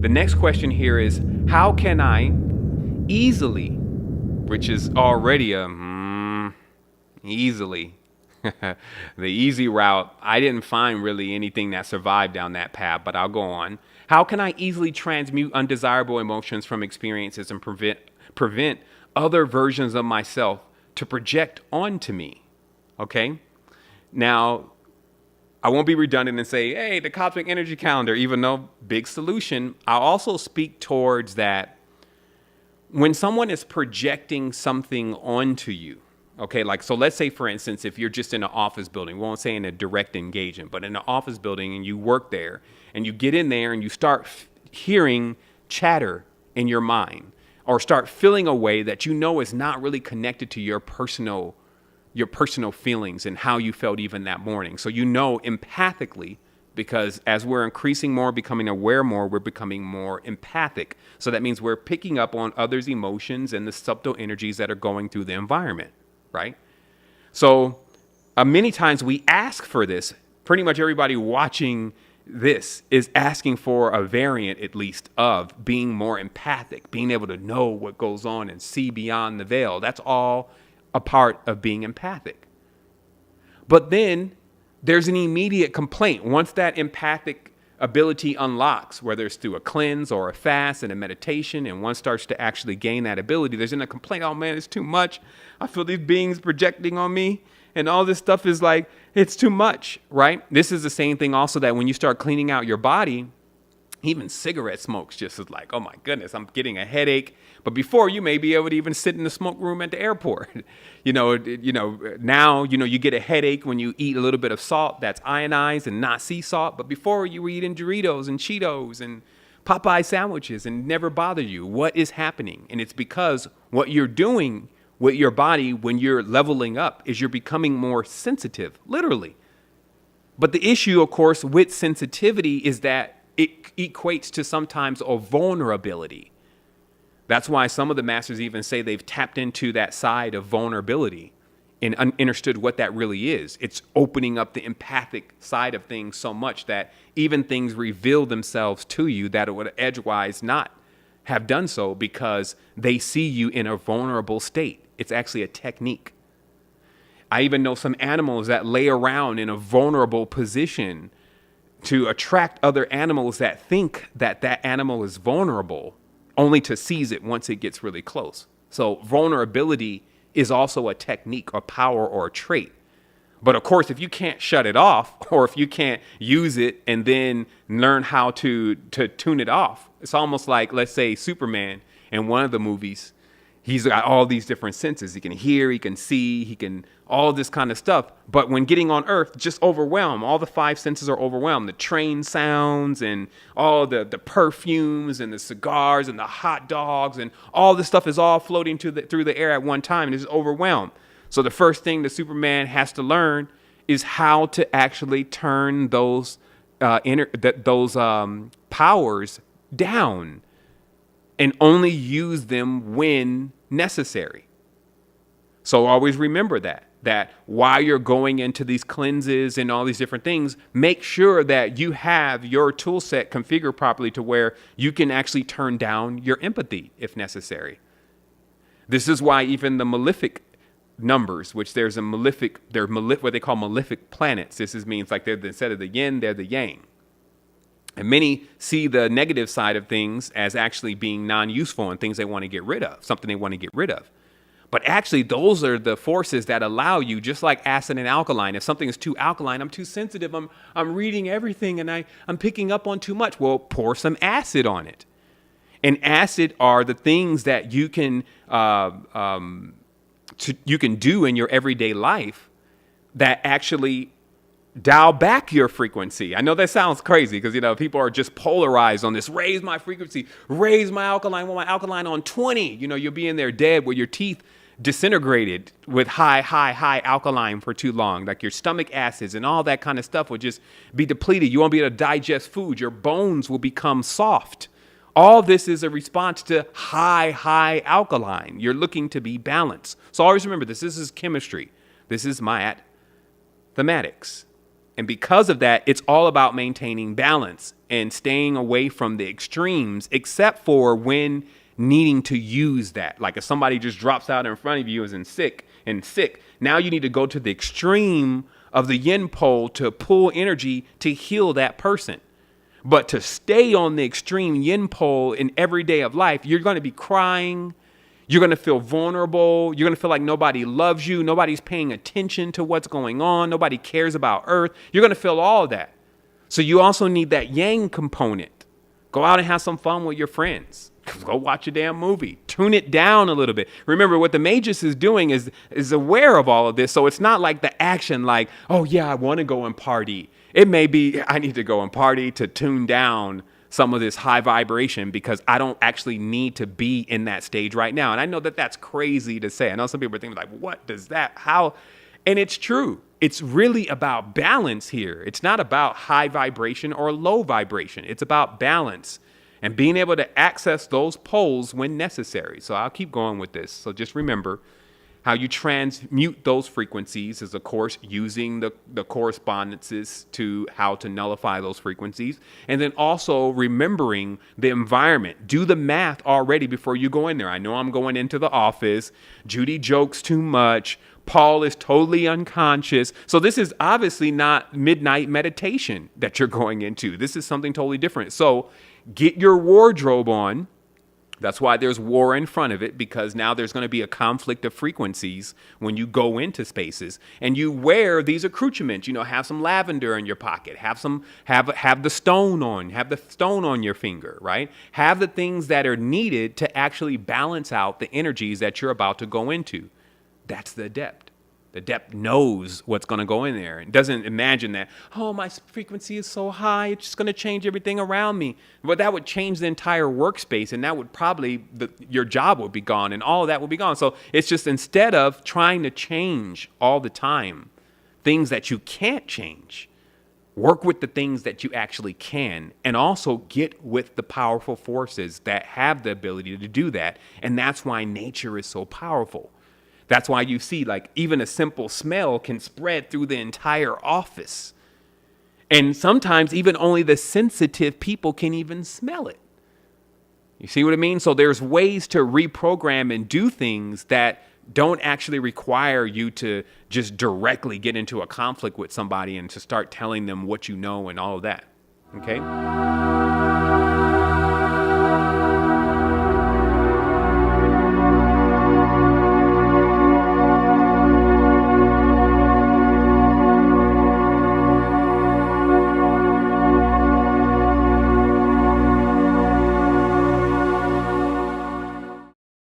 The next question here is, how can I easily, which is already easily, the easy route. I didn't find really anything that survived down that path, but I'll go on. How can I easily transmute undesirable emotions from experiences and prevent other versions of myself to project onto me? Okay. Now, I won't be redundant and say, hey, the cosmic energy calendar, even though big solution. I'll also speak towards that when someone is projecting something onto you. Okay, like, so let's say, for instance, if you're just in an office building, we won't say in a direct engagement, but in an office building and you work there and you get in there and you start hearing chatter in your mind or start feeling a way that you know is not really connected to your personal feelings and how you felt even that morning. So you know empathically, because as we're increasing more, becoming aware more, we're becoming more empathic. So that means we're picking up on others' emotions and the subtle energies that are going through the environment, right? So many times we ask for this. Pretty much everybody watching this is asking for a variant, at least, of being more empathic, being able to know what goes on and see beyond the veil. That's all a part of being empathic. But then there's an immediate complaint. Once that empathic ability unlocks, whether it's through a cleanse or a fast and a meditation, and one starts to actually gain that ability, there's a complaint. Oh man, it's too much. I feel these beings projecting on me and all this stuff is like, it's too much, right? This is the same thing also that when you start cleaning out your body, even cigarette smokes just is like, oh my goodness, I'm getting a headache. But before, you may be able to even sit in the smoke room at the airport. Now, you get a headache when you eat a little bit of salt that's ionized and not sea salt. But before, you were eating Doritos and Cheetos and Popeye sandwiches and never bother you. What is happening? And it's because what you're doing with your body when you're leveling up is you're becoming more sensitive, literally. But the issue, of course, with sensitivity is that it equates to sometimes a vulnerability. That's why some of the masters even say they've tapped into that side of vulnerability and understood what that really is. It's opening up the empathic side of things so much that even things reveal themselves to you that it would edgewise not have done so because they see you in a vulnerable state. It's actually a technique. I even know some animals that lay around in a vulnerable position to attract other animals that think that that animal is vulnerable, only to seize it once it gets really close. So vulnerability is also a technique, a power, or a trait. But of course, if you can't shut it off, or if you can't use it and then learn how to tune it off, it's almost like, let's say, Superman in one of the movies. He's got all these different senses. He can hear, he can see, he can all this kind of stuff. But when getting on Earth, just overwhelmed. All the five senses are overwhelmed. The train sounds and all the perfumes and the cigars and the hot dogs and all this stuff is all floating through the air at one time and is overwhelmed. So the first thing the Superman has to learn is how to actually turn those powers down and only use them when necessary. So always remember that while you're going into these cleanses and all these different things, make sure that you have your tool set configured properly to where you can actually turn down your empathy if necessary. This is why even the malefic numbers, which they're what they call malefic planets. This means like they're instead of the yin, they're the yang. And many see the negative side of things as actually being non-useful and things they want to get rid of, something they want to get rid of. But actually, those are the forces that allow you, just like acid and alkaline. If something is too alkaline, I'm too sensitive, I'm reading everything and I'm picking up on too much. Well, pour some acid on it. And acid are the things that you can do in your everyday life that actually dial back your frequency. I know that sounds crazy because, people are just polarized on this. Raise my frequency, raise my alkaline. I want my alkaline on 20. You'll be in there dead with your teeth disintegrated with high alkaline for too long. Like your stomach acids and all that kind of stuff will just be depleted. You won't be able to digest food. Your bones will become soft. All this is a response to high alkaline. You're looking to be balanced. So always remember this. This is chemistry. This is mathematics. And because of that, it's all about maintaining balance. and staying away from the extremes, except for when needing to use that. Like if somebody just drops out in front of you as in sick, now you need to go to the extreme of the yin pole to pull energy to heal that person. But to stay on the extreme yin pole in every day of life, you're going to be crying. You're going to feel vulnerable. You're going to feel like nobody loves you. Nobody's paying attention to what's going on. Nobody cares about Earth. You're going to feel all of that. So you also need that yang component. Go out and have some fun with your friends. Go watch a damn movie. Tune it down a little bit. Remember, what the Magus is doing is aware of all of this. So it's not like the action like, oh, yeah, I want to go and party. It may be I need to go and party to tune down some of this high vibration because I don't actually need to be in that stage right now. And I know that that's crazy to say. I know some people are thinking like, what does that, how? And it's true. It's really about balance here. It's not about high vibration or low vibration. It's about balance and being able to access those poles when necessary. So I'll keep going with this. So just remember, how you transmute those frequencies is, of course, using the correspondences to how to nullify those frequencies. And then also remembering the environment. Do the math already before you go in there. I know I'm going into the office. Judy jokes too much. Paul is totally unconscious. So this is obviously not midnight meditation that you're going into. This is something totally different. So get your wardrobe on. That's why there's war in front of it, because now there's going to be a conflict of frequencies when you go into spaces and you wear these accoutrements. You know, have some lavender in your pocket, have the stone on your finger, right? Have the things that are needed to actually balance out the energies that you're about to go into. That's the adept. The adept knows what's going to go in there and doesn't imagine that, oh, my frequency is so high, it's just going to change everything around me. But that would change the entire workspace, and that would probably, your job would be gone, and all of that would be gone. So it's just, instead of trying to change all the time things that you can't change, work with the things that you actually can, and also get with the powerful forces that have the ability to do that. And that's why nature is so powerful. That's why you see, like, even a simple smell can spread through the entire office. And sometimes even only the sensitive people can even smell it. You see what I mean? So there's ways to reprogram and do things that don't actually require you to just directly get into a conflict with somebody and to start telling them what you know and all of that. Okay?